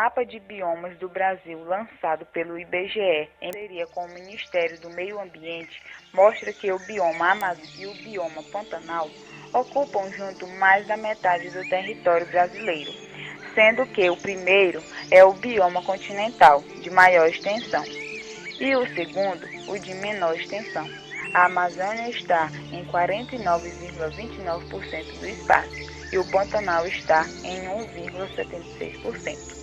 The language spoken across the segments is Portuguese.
mapa de biomas do Brasil, lançado pelo IBGE em parceria com o Ministério do Meio Ambiente, mostra que o bioma Amazônia e o bioma Pantanal ocupam junto mais da metade do território brasileiro, sendo que o primeiro é o bioma continental, de maior extensão, e o segundo, o de menor extensão. A Amazônia está em 49,29% do espaço e o Pantanal está em 1,76%.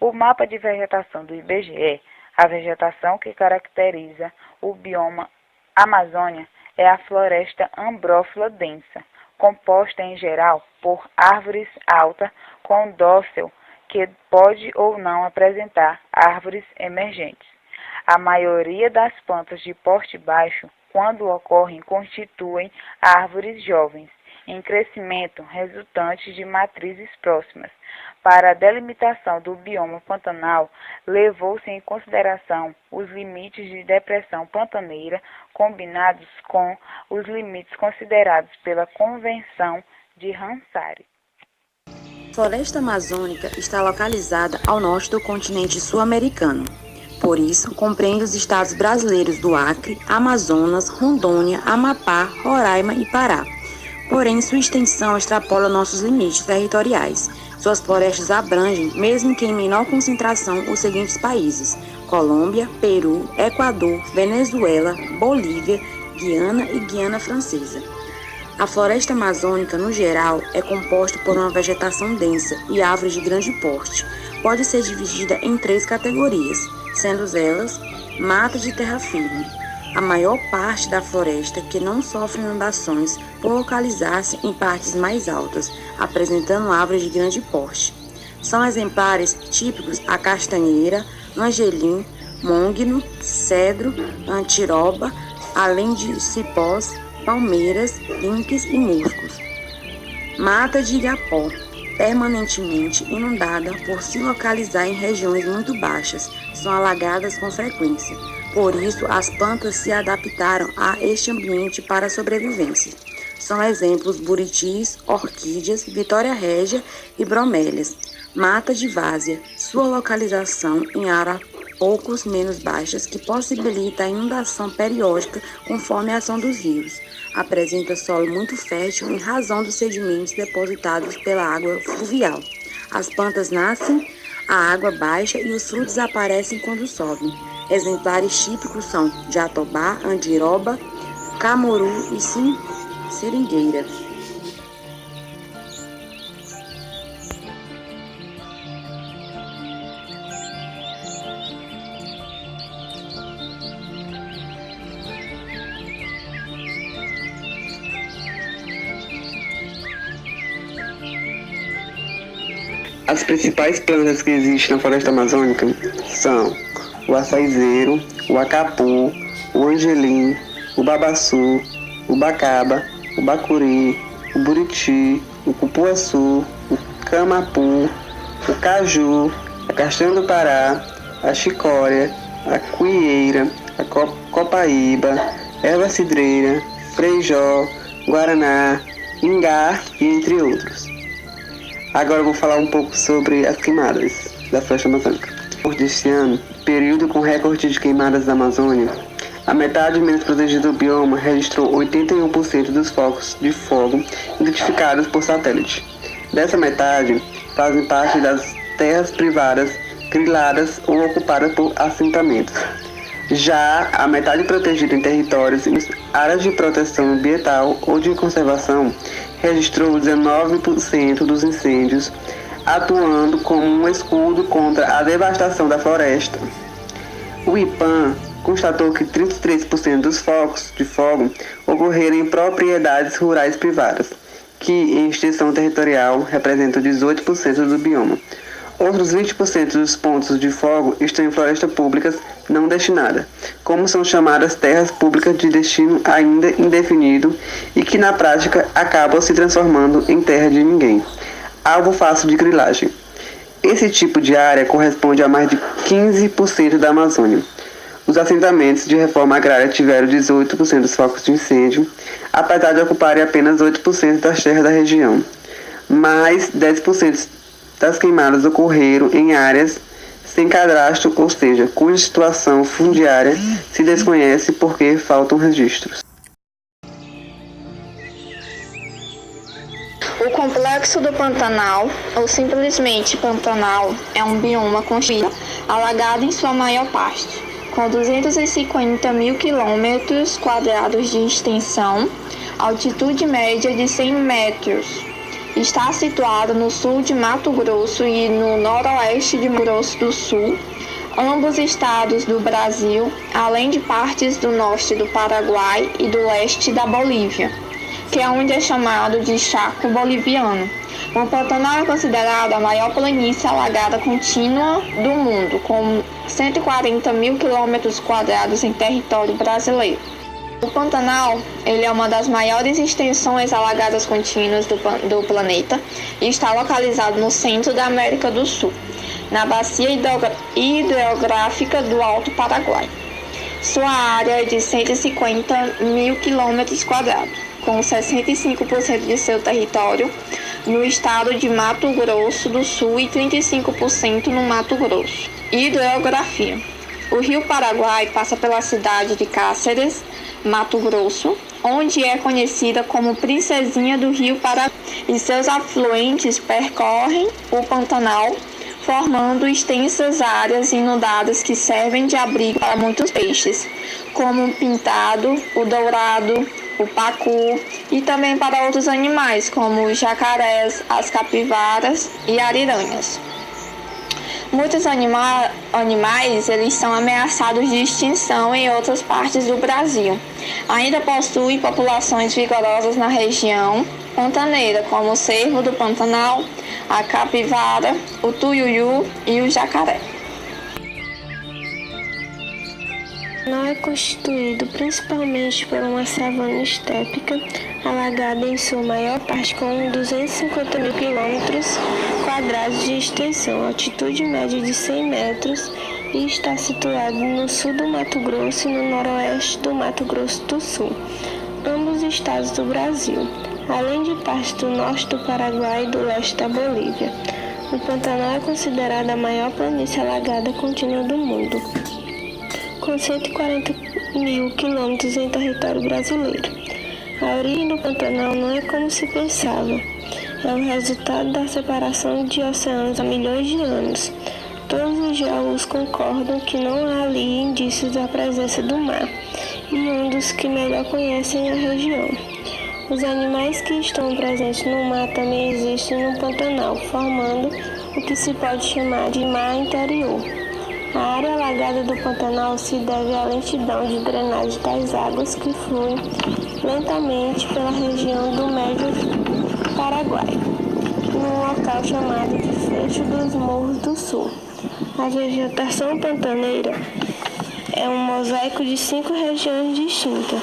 O mapa de vegetação do IBGE, a vegetação que caracteriza o bioma Amazônia é a floresta ambrófila densa, composta em geral por árvores altas com dócil que pode ou não apresentar árvores emergentes. A maioria das plantas de porte baixo, quando ocorrem, constituem árvores jovens, em crescimento resultantes de matrizes próximas. Para a delimitação do bioma pantanal, levou-se em consideração os limites de depressão pantaneira combinados com os limites considerados pela Convenção de Ramsar. A floresta amazônica está localizada ao norte do continente sul-americano. Por isso, compreende os estados brasileiros do Acre, Amazonas, Rondônia, Amapá, Roraima e Pará. Porém, sua extensão extrapola nossos limites territoriais. Suas florestas abrangem, mesmo que em menor concentração, os seguintes países: Colômbia, Peru, Equador, Venezuela, Bolívia, Guiana e Guiana Francesa. A floresta amazônica, no geral, é composta por uma vegetação densa e árvores de grande porte. Pode ser dividida em 3 categorias, sendo elas mata de terra firme, a maior parte da floresta que não sofre inundações por localizar-se em partes mais altas, apresentando árvores de grande porte. São exemplares típicos a castanheira, angelim, môngno, cedro, antiroba, além de cipós, palmeiras, linques e musgos. Mata de igapó, permanentemente inundada por se localizar em regiões muito baixas, são alagadas com frequência. Por isso, as plantas se adaptaram a este ambiente para a sobrevivência. São exemplos buritis, orquídeas, vitória régia e bromélias. Mata de várzea, sua localização em áreas poucos menos baixas que possibilita a inundação periódica conforme a ação dos rios. Apresenta solo muito fértil em razão dos sedimentos depositados pela água fluvial. As plantas nascem à água baixa e os frutos aparecem quando sobem. Exemplares típicos são jatobá, andiroba, camuru e seringueira. As principais plantas que existem na floresta amazônica são o açaizeiro, o acapu, o angelim, o babaçu, o bacaba, o bacuri, o buriti, o cupuaçu, o camapu, o caju, a castanha do Pará, a chicória, a cuieira, a copaíba, erva cidreira, freijó, guaraná, ingá e entre outros. Agora eu vou falar um pouco sobre as queimadas da floresta amazônica. Deste ano, período com recorde de queimadas da Amazônia, a metade menos protegida do bioma registrou 81% dos focos de fogo identificados por satélite. Dessa metade, fazem parte das terras privadas, griladas ou ocupadas por assentamentos. Já a metade protegida em territórios e áreas de proteção ambiental ou de conservação registrou 19% dos incêndios, atuando como um escudo contra a devastação da floresta. O IPAM constatou que 33% dos focos de fogo ocorreram em propriedades rurais privadas, que em extensão territorial representam 18% do bioma. Outros 20% dos pontos de fogo estão em florestas públicas não destinadas, como são chamadas terras públicas de destino ainda indefinido e que na prática acabam se transformando em terra de ninguém, alvo fácil de grilagem. Esse tipo de área corresponde a mais de 15% da Amazônia. Os assentamentos de reforma agrária tiveram 18% dos focos de incêndio, apesar de ocuparem apenas 8% das terras da região. Mais 10% das queimadas ocorreram em áreas sem cadastro, ou seja, cuja situação fundiária se desconhece porque faltam registros. O Complexo do Pantanal, ou simplesmente Pantanal, é um bioma construído alagado em sua maior parte, com 250 mil quilômetros quadrados de extensão, altitude média de 100 metros. Está situado no sul de Mato Grosso e no noroeste de Mato Grosso do Sul, ambos estados do Brasil, além de partes do norte do Paraguai e do leste da Bolívia, que é onde é chamado de Chaco Boliviano. O Pantanal é considerado a maior planície alagada contínua do mundo, com 140 mil quilômetros quadrados em território brasileiro. O Pantanal ele é uma das maiores extensões alagadas contínuas do planeta e está localizado no centro da América do Sul, na bacia hidrográfica do Alto Paraguai. Sua área é de 150 mil quilômetros quadrados, com 65% de seu território no estado de Mato Grosso do Sul e 35% no Mato Grosso. Hidrografia. O rio Paraguai passa pela cidade de Cáceres, Mato Grosso, onde é conhecida como Princesinha do Rio Paraguai, e seus afluentes percorrem o Pantanal, formando extensas áreas inundadas que servem de abrigo para muitos peixes, como o pintado, o dourado, o pacu, e também para outros animais, como os jacarés, as capivaras e ariranhas. Muitos animais eles são ameaçados de extinção em outras partes do Brasil. Ainda possui populações vigorosas na região pantaneira, como o cervo do Pantanal, a capivara, o tuiuiu e o jacaré. Não é constituído principalmente por uma savana estépica, alagada em sua maior parte com 250 mil quilômetros quadrados de extensão, altitude média de 100 metros e está situado no sul do Mato Grosso e no noroeste do Mato Grosso do Sul, ambos estados do Brasil, além de parte do norte do Paraguai e do leste da Bolívia. O Pantanal é considerado a maior planície alagada contínua do mundo, com 140 mil quilômetros em território brasileiro. A origem do Pantanal não é como se pensava. É o resultado da separação de oceanos há milhões de anos. Todos os geólogos concordam que não há ali indícios da presença do mar, e um dos que melhor conhecem a região. Os animais que estão presentes no mar também existem no Pantanal, formando o que se pode chamar de mar interior. A área alagada do Pantanal se deve à lentidão de drenagem das águas que fluem lentamente pela região do Médio Paraguai, num local chamado de Fecho dos Morros do Sul. A vegetação pantaneira é um mosaico de 5 regiões distintas: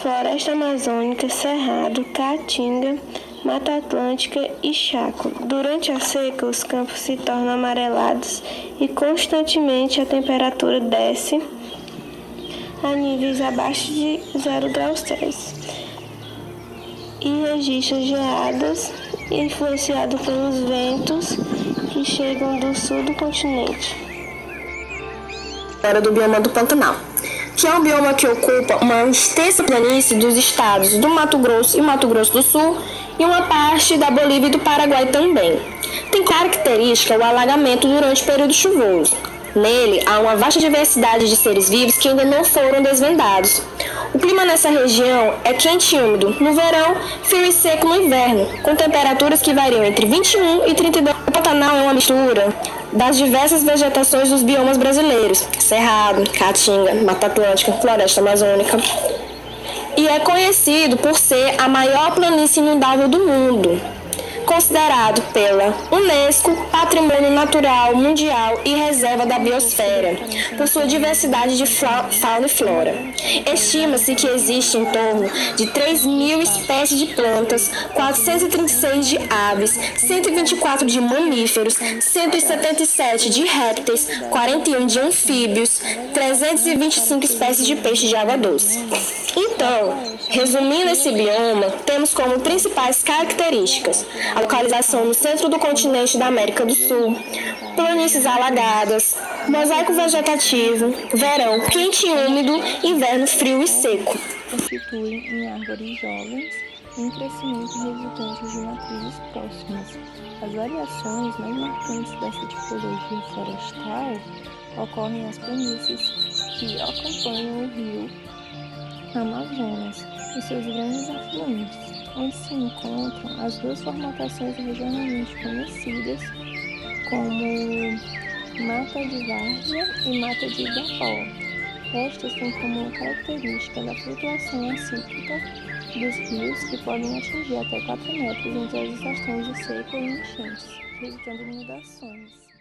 Floresta Amazônica, Cerrado, Caatinga, Mata Atlântica e Chaco. Durante a seca, os campos se tornam amarelados e constantemente a temperatura desce a níveis abaixo de 0 graus Celsius e registra geadas influenciadas pelos ventos que chegam do sul do continente. Era do bioma do Pantanal, que é um bioma que ocupa uma extensa planície dos estados do Mato Grosso e Mato Grosso do Sul e uma parte da Bolívia e do Paraguai também. Tem característica o alagamento durante o período chuvoso. Nele, há uma vasta diversidade de seres vivos que ainda não foram desvendados. O clima nessa região é quente e úmido no verão, frio e seco no inverno, com temperaturas que variam entre 21 e 32. O Pantanal é uma mistura das diversas vegetações dos biomas brasileiros: Cerrado, Caatinga, Mata Atlântica, Floresta Amazônica. E é conhecido por ser a maior planície inundável do mundo, considerado pela Unesco Patrimônio Natural Mundial e Reserva da Biosfera, por sua diversidade de fauna e flora. Estima-se que existe em torno de 3.000 espécies de plantas, 436 de aves, 124 de mamíferos, 177 de répteis, 41 de anfíbios, 325 espécies de peixes de água doce. Então, resumindo esse bioma, temos como principais características a localização no centro do continente da América do Sul, planícies alagadas, mosaico vegetativo, verão quente e úmido, inverno frio e seco. Constituem em árvores jovens em crescimento resultante de matrizes próximas. As variações mais marcantes dessa tipologia florestal ocorrem nas planícies que acompanham o rio Amazonas e seus grandes afluentes, onde se encontram as duas formatações regionalmente conhecidas como Mata de Várzea e Mata de Igapó. Estas têm como característica a flutuação acíclica dos rios, que podem atingir até 4 metros entre as estações de seca e enchentes, resultando em inundações.